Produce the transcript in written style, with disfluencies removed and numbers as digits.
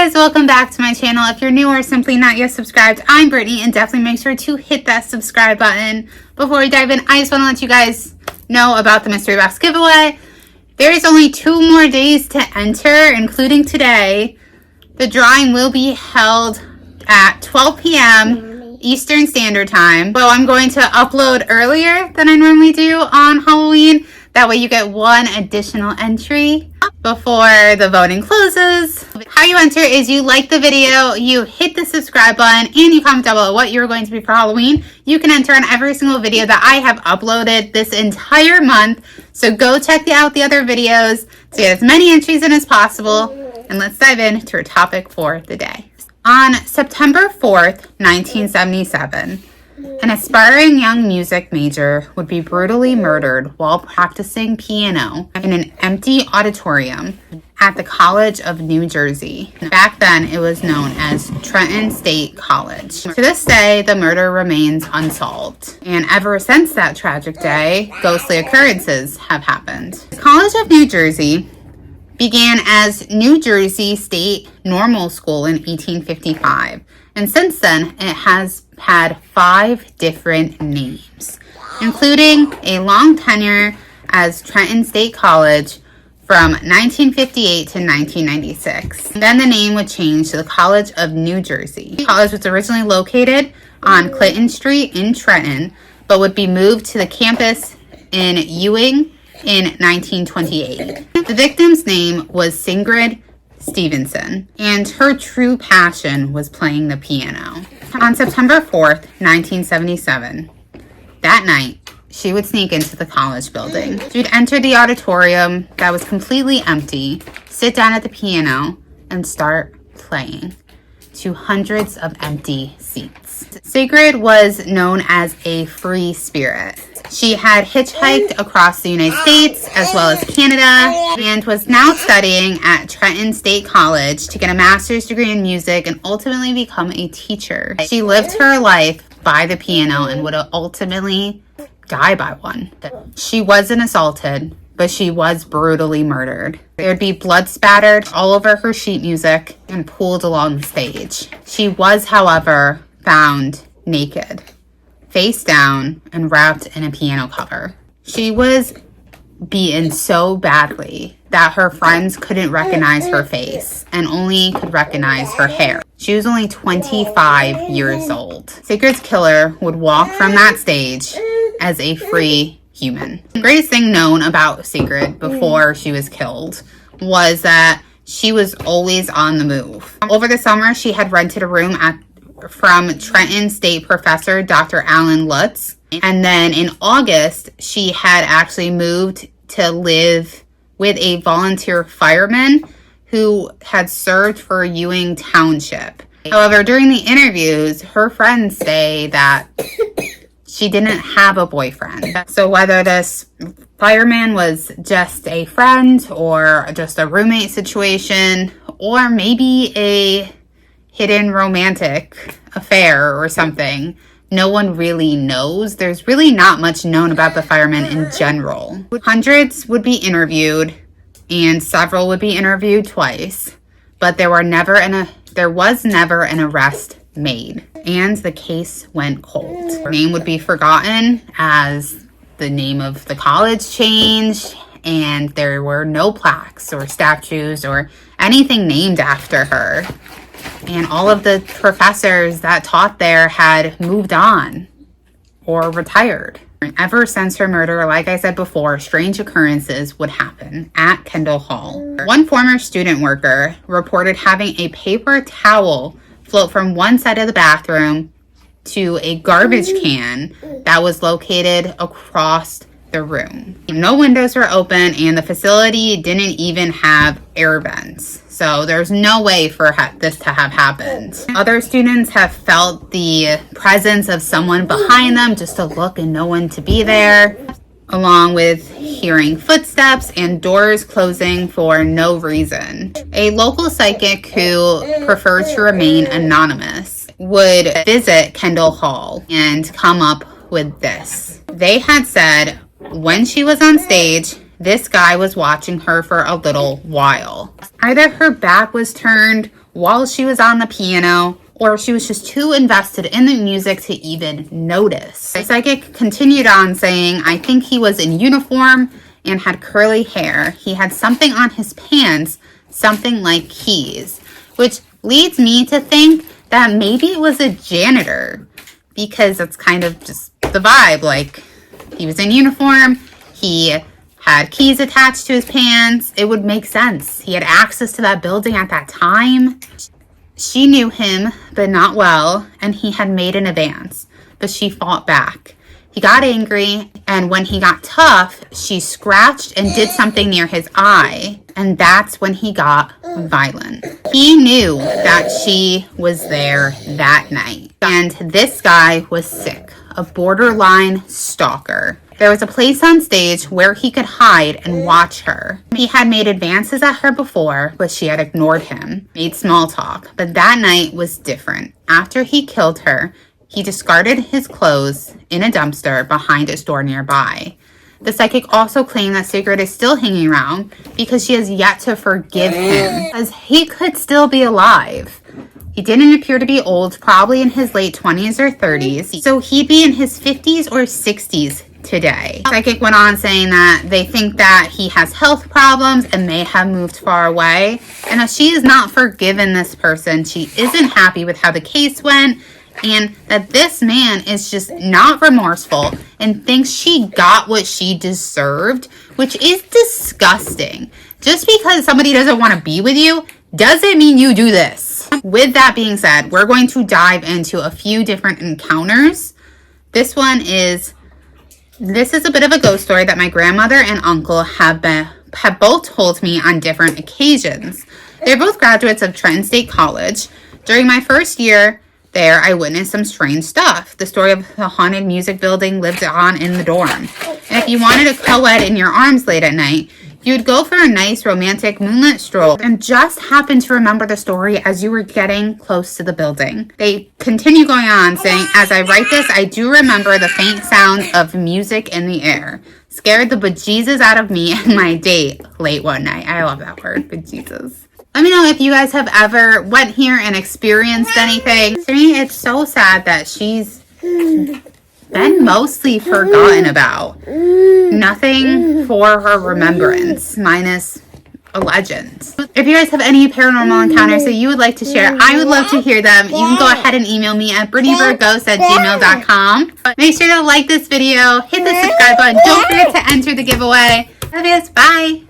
guys, welcome back to my channel. If you're new or simply not yet subscribed, I'm Brittany, and definitely make sure to hit that subscribe button. Before we dive in, I just want to let you guys know about the mystery box giveaway. There is only 2 more days to enter, including today. The drawing will be held at 12 p.m. Eastern Standard Time. So I'm going to upload earlier than I normally do on Halloween. That way you get 1 additional entry before the voting closes. How you enter is you like the video, you hit the subscribe button, and you comment down below what you're going to be for Halloween. You can enter on every single video that I have uploaded this entire month. So go check out the other videos to get as many entries in as possible. And let's dive into our topic for the day. On September 4th, 1977, an aspiring young music major would be brutally murdered while practicing piano in an empty auditorium at the College of New Jersey. Back then, it was known as Trenton State College. To this day, the murder remains unsolved. And ever since that tragic day, ghostly occurrences have happened. The College of New Jersey began as New Jersey State Normal School in 1855. And since then, it has had 5 different names, including a long tenure as Trenton State College from 1958 to 1996. Then the name would change to the College of New Jersey. The college was originally located on Clinton Street in Trenton, but would be moved to the campus in Ewing in 1928. The victim's name was Sigrid Stevenson, and her true passion was playing the piano. On September 4th, 1977, that night, she would sneak into the college building. She would enter the auditorium that was completely empty, sit down at the piano, and start playing to hundreds of empty seats. Sigrid was known as a free spirit. She had hitchhiked across the United States as well as Canada and was now studying at Trenton State College to get a master's degree in music and ultimately become a teacher. She lived her life by the piano and would ultimately die by one. She wasn't assaulted, but she was brutally murdered. There would be blood spattered all over her sheet music and pooled along the stage. She was, however, found naked, face down, and wrapped in a piano cover. She was beaten so badly that her friends couldn't recognize her face and only could recognize her hair. She was only 25 years old. Sigrid's killer would walk from that stage as a free human. The greatest thing known about Sigrid before she was killed was that she was always on the move. Over the summer, she had rented a room from Trenton State professor Dr. Alan Lutz. And then in August, she had actually moved to live with a volunteer fireman who had served for Ewing Township. However, during the interviews, her friends say that she didn't have a boyfriend. So whether this fireman was just a friend or just a roommate situation, or maybe a hidden romantic affair or something, no one really knows. There's really not much known about the fireman in general. Hundreds would be interviewed and several would be interviewed twice, but there was never an arrest made, and the case went cold. Her name would be forgotten as the name of the college changed, and there were no plaques or statues or anything named after her. And all of the professors that taught there had moved on or retired. Ever since her murder, like I said before, strange occurrences would happen at Kendall Hall. One former student worker reported having a paper towel float from one side of the bathroom to a garbage can that was located across the room. No windows were open and the facility didn't even have air vents. So there's no way for this to have happened. Other students have felt the presence of someone behind them just to look and no one to be there, along with hearing footsteps and doors closing for no reason. A local psychic who preferred to remain anonymous would visit Kendall Hall and come up with this. They had said when she was on stage, this guy was watching her for a little while. Either her back was turned while she was on the piano, or she was just too invested in the music to even notice. The psychic continued on saying, I think he was in uniform and had curly hair. He had something on his pants, something like keys, which leads me to think that maybe it was a janitor, because it's kind of just the vibe. Like, he was in uniform, he had keys attached to his pants. It would make sense. He had access to that building at that time. She knew him, but not well, and he had made an advance, but she fought back. He got angry, and when he got tough, she scratched and did something near his eye, and that's when he got violent. He knew that she was there that night, and this guy was sick, a borderline stalker. There was a place on stage where he could hide and watch her. He had made advances at her before, but she had ignored him, made small talk, but that night was different. After he killed her, he discarded his clothes in a dumpster behind a store nearby. The psychic also claimed that Sigrid is still hanging around because she has yet to forgive him, as he could still be alive. He didn't appear to be old, probably in his late 20s or 30s, so he'd be in his 50s or 60s today. The psychic went on saying that they think that he has health problems and may have moved far away, and that she has not forgiven this person. She isn't happy with how the case went, and that this man is just not remorseful and thinks she got what she deserved, which is disgusting. Just because somebody doesn't want to be with you doesn't mean you do this. With that being said, we're going to dive into a few different encounters. This is a bit of a ghost story that my grandmother and uncle have both told me on different occasions. They're both graduates of Trenton State College. During my first year there, I witnessed some strange stuff. The story of the haunted music building lived on in the dorm. And if you wanted a co-ed in your arms late at night, you'd go for a nice romantic moonlit stroll and just happen to remember the story as you were getting close to the building. They continue going on saying, as I write this, I do remember the faint sounds of music in the air. Scared the bejesus out of me and my date late one night. I love that word, bejesus. Let me know if you guys have ever went here and experienced anything. To me, it's so sad that she's been mostly forgotten about. Nothing for her remembrance, minus a legend. If you guys have any paranormal encounters that you would like to share, I would love to hear them. You can go ahead and email me at brittanybriereghost@gmail.com. Make sure to like this video, hit the subscribe button. Don't forget to enter the giveaway. Love you guys. Bye.